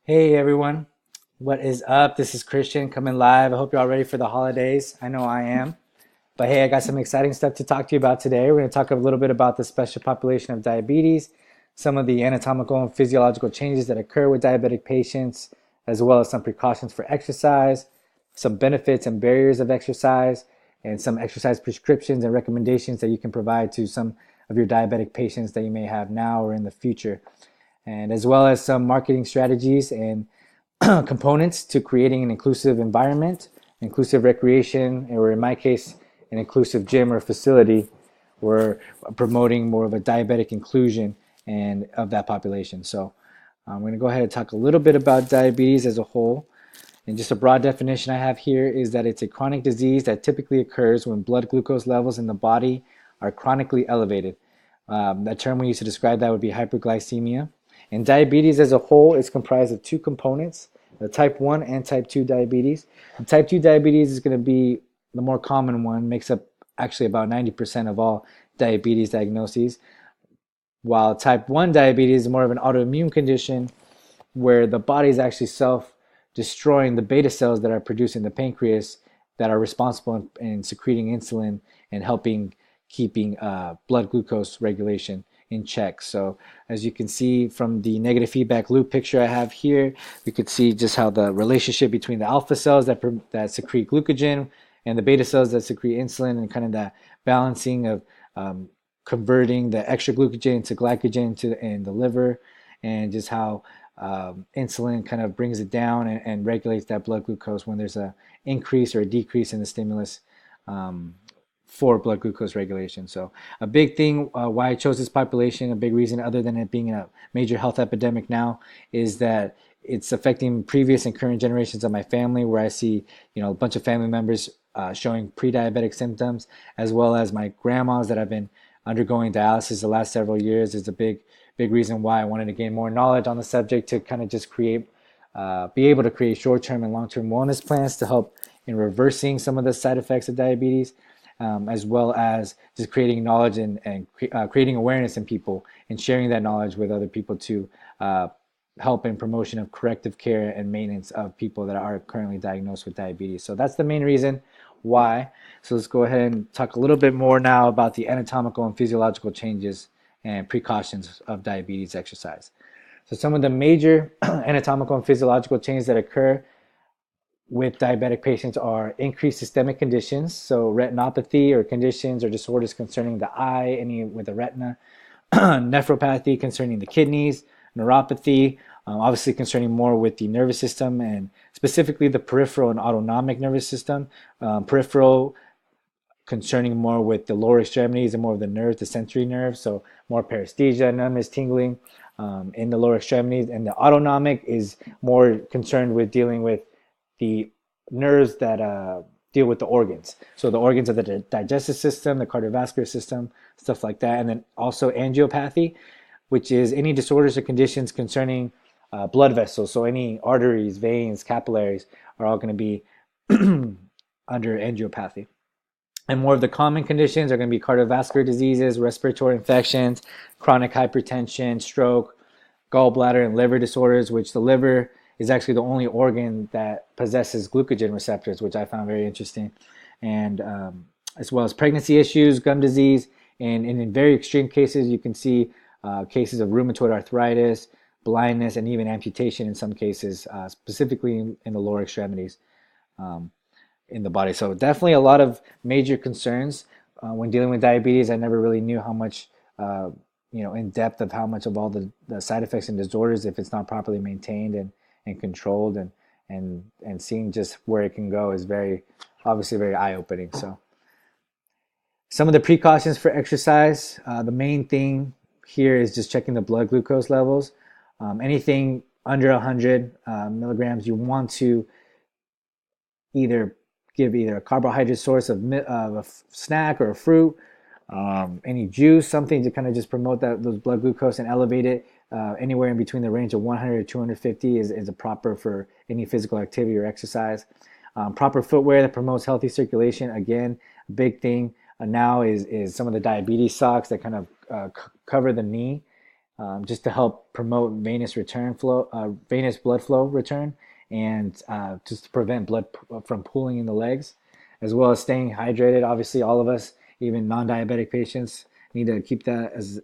Hey everyone, what is up? This is Christian coming live. I hope you're all ready for the holidays. I know I am. But hey, I got some exciting stuff to talk to you about today. We're going to talk a little bit about the special population of diabetes, some of the anatomical and physiological changes that occur with diabetic patients, as well as some precautions for exercise, some benefits and barriers of exercise, and some exercise prescriptions and recommendations that you can provide to some of your diabetic patients that you may have now or in the future, and as well as some marketing strategies and components to creating an inclusive environment, inclusive recreation, or in my case, an inclusive gym or facility. We're promoting more of a diabetic inclusion and of that population. So I'm going to go ahead and talk a little bit about diabetes as a whole. And just a broad definition I have here is that it's a chronic disease that typically occurs when blood glucose levels in the body are chronically elevated. That term we use to describe that would be hyperglycemia. And diabetes as a whole is comprised of two components, the type 1 and type 2 diabetes. The type 2 diabetes is going to be the more common one, makes up actually about 90% of all diabetes diagnoses, while type 1 diabetes is more of an autoimmune condition where the body is actually self destroying the beta cells that are produced in the pancreas that are responsible in secreting insulin and helping keeping blood glucose regulation in check. So as you can see from the negative feedback loop picture I have here, we could see just how the relationship between the alpha cells that secrete glucagon and the beta cells that secrete insulin, and kind of that balancing of converting the extra glucagon to glycogen in the liver, and just how insulin kind of brings it down and regulates that blood glucose when there's a increase or a decrease in the stimulus for blood glucose regulation. So a big thing why I chose this population, a big reason other than it being a major health epidemic now, is that it's affecting previous and current generations of my family, where I see, a bunch of family members showing pre-diabetic symptoms, as well as my grandmas that have been undergoing dialysis the last several years. Is a big reason why I wanted to gain more knowledge on the subject, to kind of just be able to create short-term and long-term wellness plans to help in reversing some of the side effects of diabetes, as well as just creating knowledge and creating awareness in people and sharing that knowledge with other people to help in promotion of corrective care and maintenance of people that are currently diagnosed with diabetes. So that's the main reason why. So let's go ahead and talk a little bit more now about the anatomical and physiological changes and precautions of diabetes exercise. So some of the major anatomical and physiological changes that occur with diabetic patients are increased systemic conditions, so retinopathy or conditions or disorders concerning the eye, any with the retina, nephropathy concerning the kidneys, neuropathy, obviously concerning more with the nervous system and specifically the peripheral and autonomic nervous system. Peripheral concerning more with the lower extremities and more of the nerves, the sensory nerves, so more paresthesia, numbness, tingling in the lower extremities. And the autonomic is more concerned with dealing with the nerves that deal with the organs. So the organs of the digestive system, the cardiovascular system, stuff like that. And then also angiopathy, which is any disorders or conditions concerning blood vessels. So any arteries, veins, capillaries are all going to be under angiopathy. And more of the common conditions are going to be cardiovascular diseases, respiratory infections, chronic hypertension, stroke, gallbladder, and liver disorders, which the liver is actually the only organ that possesses glucagon receptors, which I found very interesting. And as well as pregnancy issues, gum disease, and in very extreme cases, you can see cases of rheumatoid arthritis, blindness, and even amputation in some cases, specifically in the lower extremities. In the body. So definitely a lot of major concerns when dealing with diabetes. I never really knew how much, in depth of how much of all the side effects and disorders, if it's not properly maintained and controlled, and seeing just where it can go is obviously very eye-opening. So some of the precautions for exercise, the main thing here is just checking the blood glucose levels. Anything under 100 milligrams, you want to give a carbohydrate source of a snack or a fruit, any juice, something to kind of just promote those blood glucose and elevate it. Anywhere in between the range of 100 to 250 is a proper for any physical activity or exercise. Proper footwear that promotes healthy circulation. Again, a big thing now is some of the diabetes socks that kind of cover the knee. just to help promote venous blood flow return, and just to prevent blood from pooling in the legs, as well as staying hydrated. Obviously, all of us, even non-diabetic patients, need to keep that as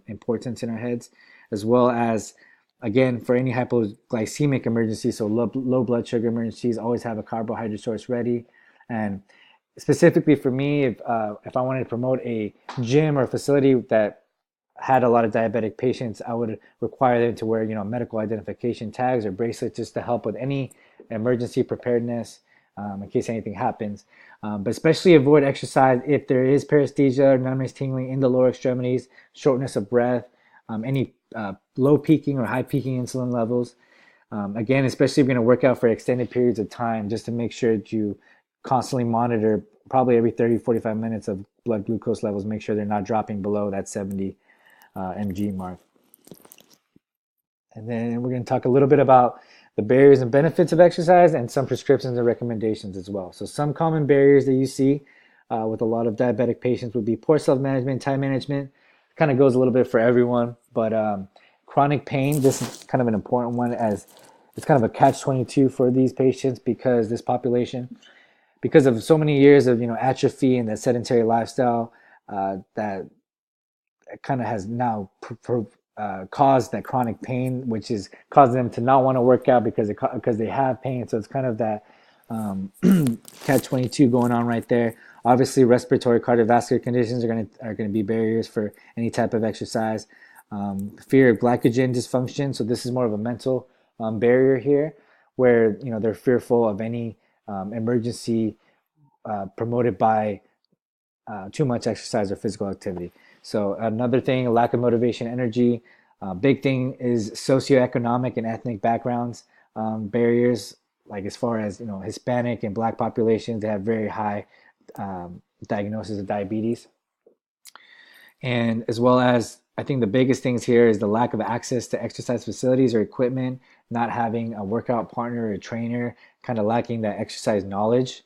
importance in our heads, as well as, again, for any hypoglycemic emergency, so low blood sugar emergencies, always have a carbohydrate source ready. And specifically for me, if I wanted to promote a gym or facility that had a lot of diabetic patients, I would require them to wear, medical identification tags or bracelets, just to help with any emergency preparedness, in case anything happens. But especially avoid exercise if there is paresthesia, numbness, tingling in the lower extremities, shortness of breath, any low peaking or high peaking insulin levels. Again, especially if you're going to work out for extended periods of time, just to make sure that you constantly monitor, probably every 30-45 minutes, of blood glucose levels. Make sure they're not dropping below that 70 mg mark. And then we're going to talk a little bit about the barriers and benefits of exercise, and some prescriptions and recommendations as well. So some common barriers that you see with a lot of diabetic patients would be poor self-management, time management. Kind of goes a little bit for everyone, but chronic pain, this is kind of an important one, as it's kind of a catch-22 for these patients, because this population, because of so many years of atrophy and that sedentary lifestyle, that kind of has now caused that chronic pain, which is causing them to not want to work out because they have pain. So it's kind of that catch-22 going on right there. Obviously, respiratory cardiovascular conditions are going to be barriers for any type of exercise. Fear of glycogen dysfunction. So this is more of a mental barrier here, where they're fearful of any emergency promoted by too much exercise or physical activity. So another thing, lack of motivation, energy. Big thing is socioeconomic and ethnic backgrounds barriers. Like as far as Hispanic and Black populations, they have very high diagnosis of diabetes. And as well as, I think the biggest things here is the lack of access to exercise facilities or equipment, not having a workout partner or a trainer, kind of lacking that exercise knowledge.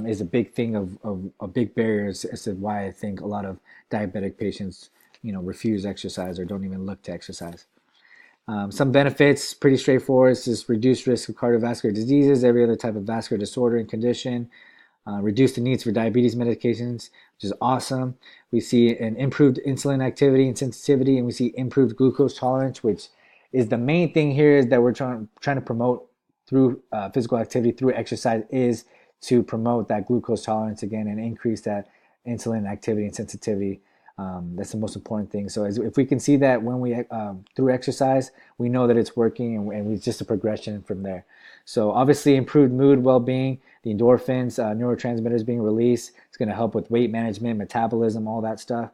Is a big thing of a big barrier as to why I think a lot of diabetic patients, refuse exercise or don't even look to exercise. Some benefits, pretty straightforward. It's just reduced risk of cardiovascular diseases, every other type of vascular disorder and condition. Reduce the needs for diabetes medications, which is awesome. We see an improved insulin activity and sensitivity, and we see improved glucose tolerance, which is the main thing here, is that we're trying to promote through physical activity, through exercise, is to promote that glucose tolerance again and increase that insulin activity and sensitivity. That's the most important thing. So if we can see that when we through exercise, we know that it's working, and it's just a progression from there. So obviously, improved mood, well-being, the endorphins, neurotransmitters being released. It's going to help with weight management, metabolism, all that stuff.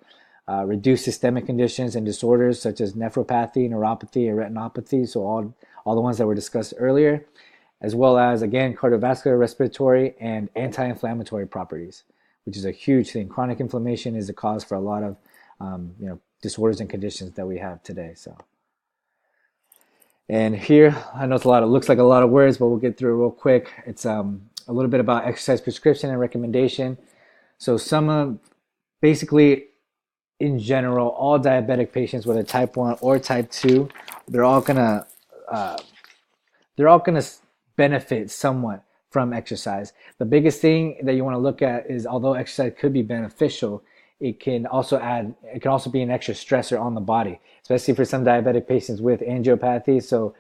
Reduce systemic conditions and disorders such as nephropathy, neuropathy, or retinopathy. So all the ones that were discussed earlier, as well as, again, cardiovascular, respiratory, and anti-inflammatory properties, which is a huge thing. Chronic inflammation is the cause for a lot of disorders and conditions that we have today. So, and here, I know it looks like a lot of words, but we'll get through it real quick. It's a little bit about exercise prescription and recommendation. So basically, in general, all diabetic patients, whether type 1 or type 2, they're all gonna benefit somewhat from exercise. The biggest thing that you want to look at is, although exercise could be beneficial, it can also be an extra stressor on the body, especially for some diabetic patients with angiopathy. So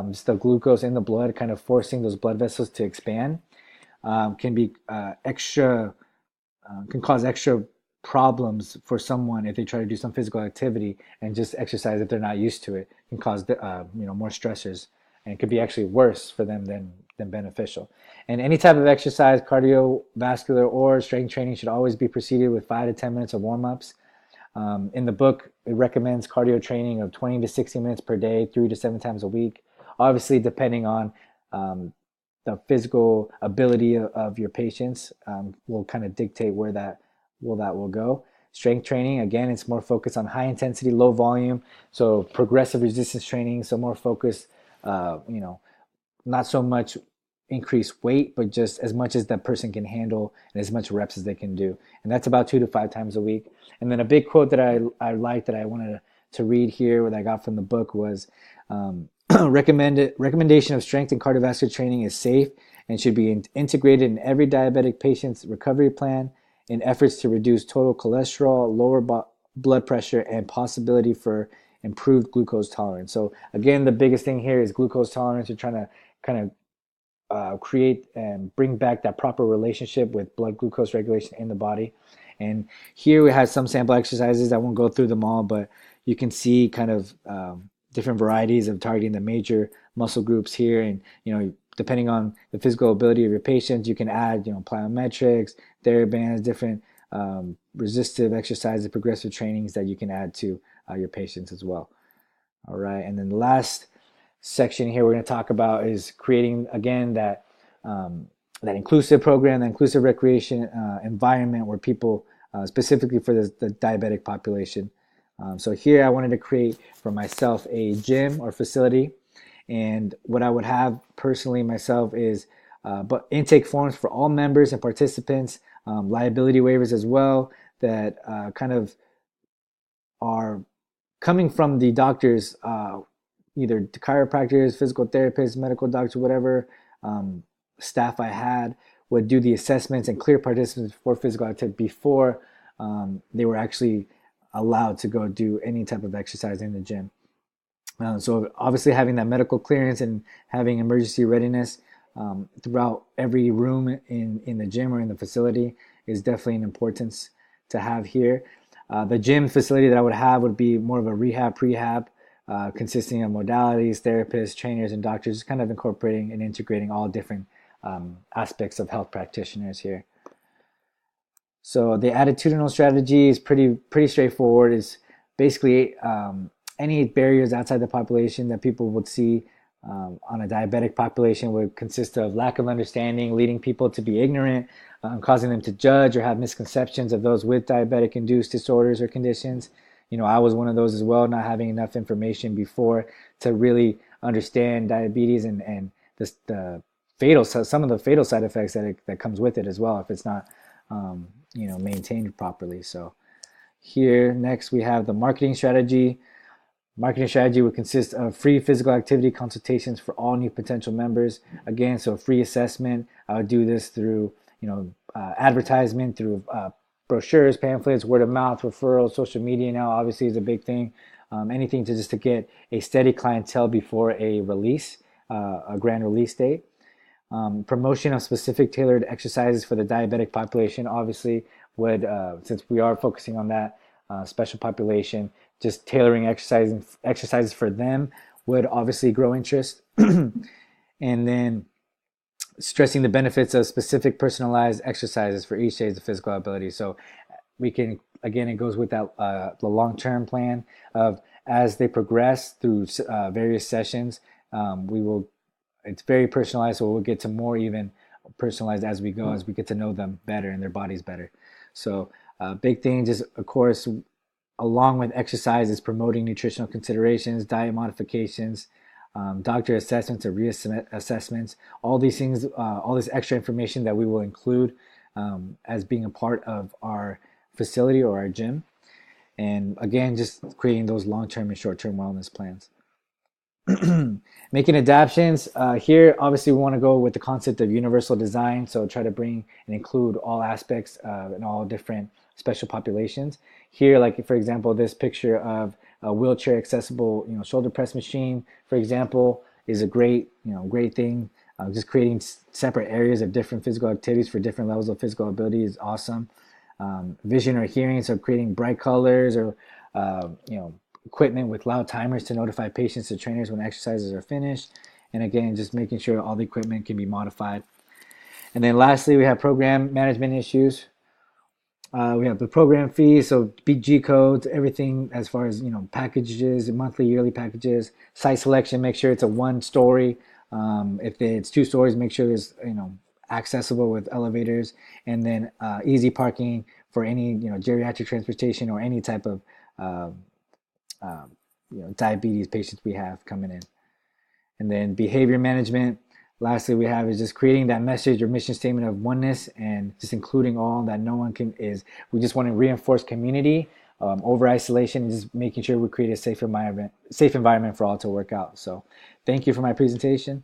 just the glucose in the blood kind of forcing those blood vessels to expand can cause extra problems for someone if they try to do some physical activity, and just exercise, if they're not used to it, can cause more stressors, and it could be actually worse for them than beneficial. And any type of exercise, cardiovascular or strength training, should always be preceded with 5 to 10 minutes of warm-ups. In the book, it recommends cardio training of 20 to 60 minutes per day, 3 to 7 times a week. Obviously, depending on the physical ability of your patients, will kind of dictate where that will go. Strength training, again, it's more focused on high intensity, low volume. So progressive resistance training, so more focused, not so much increased weight, but just as much as that person can handle and as much reps as they can do. And that's about 2 to 5 times a week. And then a big quote that I like, that I wanted to read here, what I got from the book was recommendation of strength and cardiovascular training is safe and should be integrated in every diabetic patient's recovery plan in efforts to reduce total cholesterol, lower blood pressure, and possibility for improved glucose tolerance. So again, the biggest thing here is glucose tolerance. You're trying to kind of create and bring back that proper relationship with blood glucose regulation in the body. And here we have some sample exercises. I won't go through them all, but you can see kind of different varieties of targeting the major muscle groups here. And, depending on the physical ability of your patients, you can add, plyometrics, TheraBands, different resistive exercises, progressive trainings that you can add to your patients as well. All right. And then the last section here we're going to talk about is creating, again, that inclusive program, that inclusive recreation environment where people, specifically for the diabetic population. So here I wanted to create for myself a gym or facility, and what I would have personally myself is but intake forms for all members and participants, liability waivers as well that kind of are coming from the doctors, either chiropractors, physical therapists, medical doctors, whatever staff I had would do the assessments and clear participants for physical activity before they were actually allowed to go do any type of exercise in the gym. So obviously having that medical clearance and having emergency readiness throughout every room in the gym or in the facility is definitely an importance to have here. The gym facility that I would have would be more of a prehab, consisting of modalities, therapists, trainers, and doctors, just kind of incorporating and integrating all different aspects of health practitioners here. So the attitudinal strategy is pretty straightforward. It's basically any barriers outside the population that people would see on a diabetic population would consist of lack of understanding, leading people to be ignorant, causing them to judge or have misconceptions of those with diabetic-induced disorders or conditions. I was one of those as well, not having enough information before to really understand diabetes and some of the fatal side effects that comes with it as well if it's not maintained properly. So here next we have the marketing strategy. Marketing strategy would consist of free physical activity consultations for all new potential members. Again, so free assessment. I would do this through advertisement, through brochures, pamphlets, word of mouth, referrals, social media now obviously is a big thing. Anything to get a steady clientele before a release, a grand release date. Promotion of specific tailored exercises for the diabetic population obviously would, since we are focusing on that special population, just tailoring exercises for them would obviously grow interest. And then stressing the benefits of specific personalized exercises for each stage of physical ability. So we can, again, it goes with that the long-term plan of as they progress through various sessions, it's very personalized, so we'll get to more even personalized as we go, as we get to know them better and their bodies better. So big thing, just of course, along with exercise, is promoting nutritional considerations, diet modifications, doctor assessments or reassessments, all these things, all this extra information that we will include as being a part of our facility or our gym. And again, just creating those long-term and short-term wellness plans. Making adaptations. Here, obviously, we want to go with the concept of universal design. So try to bring and include all aspects and all different special populations. Here, like for example, this picture of a wheelchair accessible, shoulder press machine, for example, is a great thing. Just creating separate areas of different physical activities for different levels of physical ability is awesome. Vision or hearing, so creating bright colors or equipment with loud timers to notify patients or trainers when exercises are finished. And again, just making sure all the equipment can be modified. And then lastly, we have program management issues. We have the program fees, so G codes, everything as far as packages, monthly, yearly packages. Site selection, make sure it's a 1-story. If it's 2 stories, make sure there's accessible with elevators, and then easy parking for any geriatric transportation or any type of diabetes patients we have coming in. And then behavior management. Lastly, we have is just creating that message or mission statement of oneness and just including all that no one can is. We just want to reinforce community over isolation and just making sure we create a safe environment for all to work out. So thank you for my presentation.